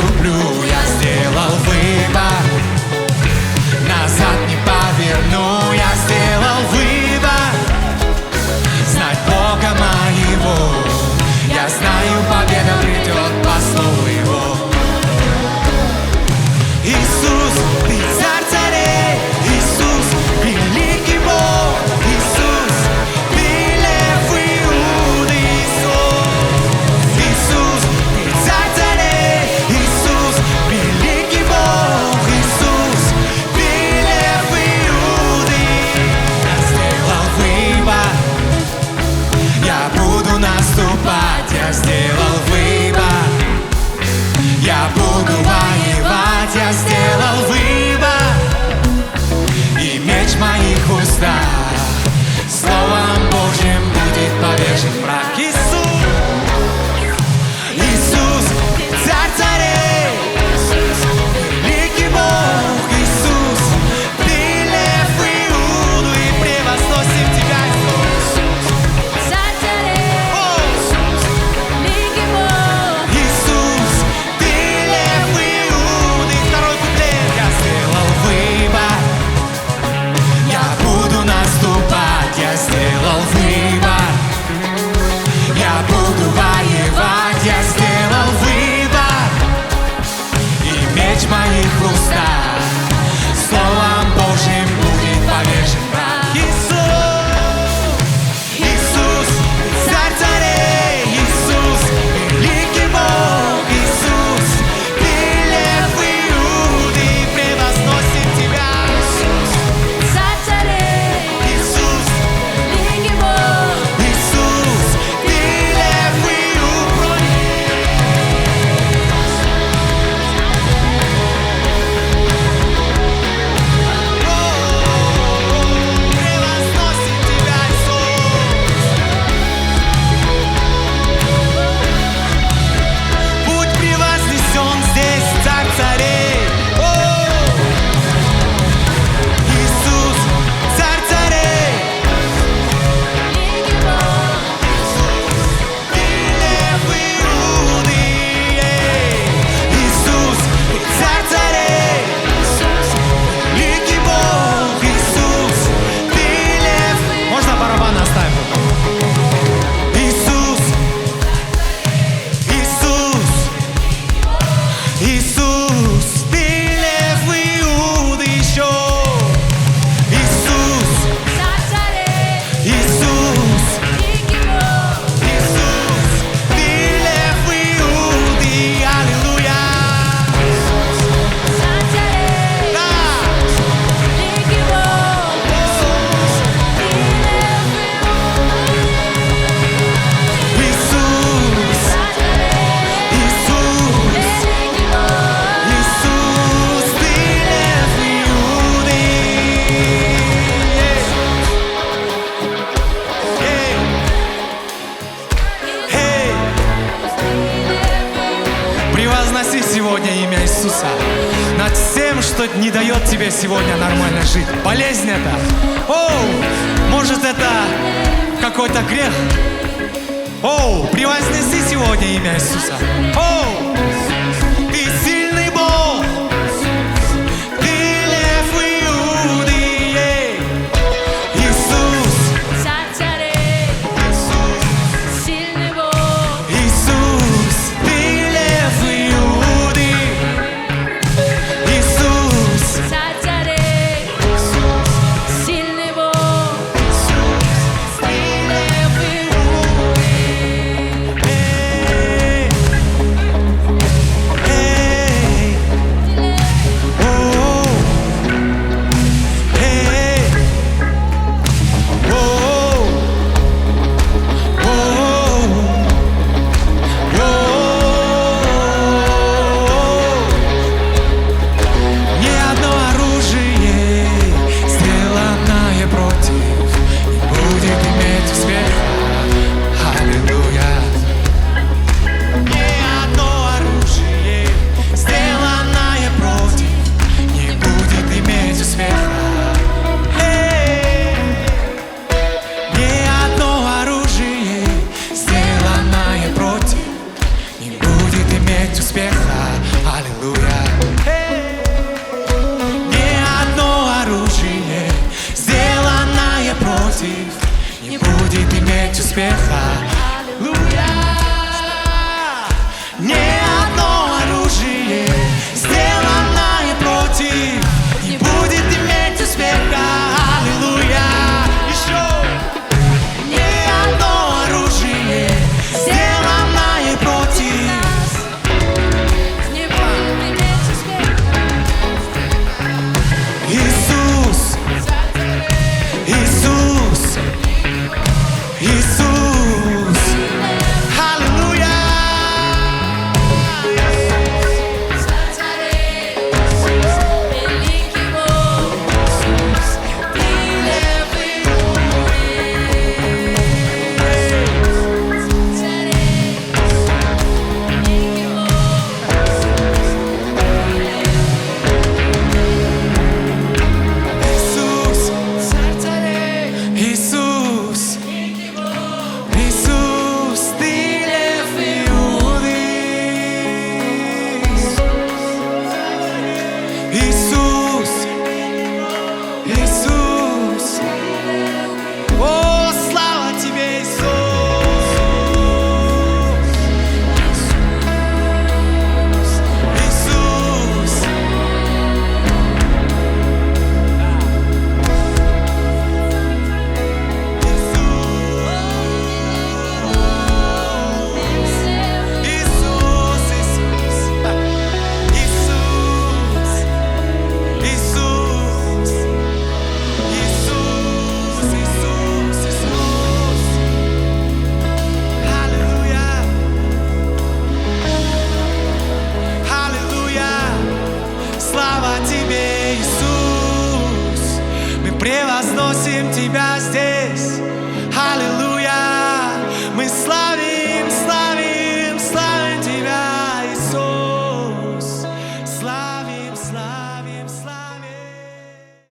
люблю, я сделал выбор. Назад не поверну, я сделал выбор. Знать Бога моего, я знаю, победа придет по слову Его. Иисус, Ты царь царей, Иисус, великий Бог, Иисус, Ты лев Иуды, Иисус, Ты царь царей, Иисус, великий Бог, Иисус, Ты лев Иуды. Я сделал выбор, я буду наступать, я сделал выбор. Я буду воевать, я сделал выбор. И меч в моих устах Словом Божьим будет повешен прах. Иисус, Иисус, царь царей, великий Бог, Иисус, Ты лев Иуду, и превозносим Тебя, Иисус. Царь царей, великий Бог, Иисус, Ты лев Иуды. Второй куплет. Я сделал выбор, я буду наступать, я сделал выбор. Я буду воевать, я сделал выбор. И меч в моих устах Словом Божьим будет повешен прах. Иисус, Иисус, царь царей, Иисус, великий Бог, Иисус, Ты лев Иуды, превозносим Тебя. царь царей, Иисус, великий Бог, Иисус, Ты лев Иуды. Превозносим Тебя, Иисус. Будь превознесен здесь, царь царей. Иисус, царь царей, великий Бог, Ты лев Иуды. Иисус, царь царей, великий Бог, Иисус, Ты лев. Можно барабан оставим? Иисус, Иисус, Иисус, Ты лев Иуды еще. Иисус, царь царей, Иисус, великий Бог, Иисус, Ты лев Иуды. Аллилуйя. царь царей, Да. великий Бог, Иисус, Ты лев Иисус, царь царей, Иисус, великий Бог, Иисус, Ты лев Иуды. Эй, превозноси сегодня имя Иисуса над всем, что не дает тебе сегодня нормально жить. Болезнь это. Может это какой-то грех. Превознеси сегодня имя Иисуса. Ты сильный Бог. Ты лев Иуды. Иисус, царь царей, сильный Бог, Иисус, Ты лев Иуды. Иисус, царь царей, сильный Бог, Ты лев Иуды. успеха. Аллилуйя. Ни одно оружие, сделанное против, не будет иметь успеха. Аллилуйя. Еще. Ни одно оружие, сделанное против. Не будет иметь успеха. Иисус, Иисус, Иисус. Аллилуйя. Великий Бог, Ты левый Иисус, Иисус, Иисус, Ты лев Иуды. Иисус, Иисус. О, слава Тебе, Иисус. Иисус. Иисус, Иисус, Иисус, Иисус, Иисус, Иисус. Аллилуйя, аллилуйя, слава Тебе, Иисус. Мы превозносим Тебя,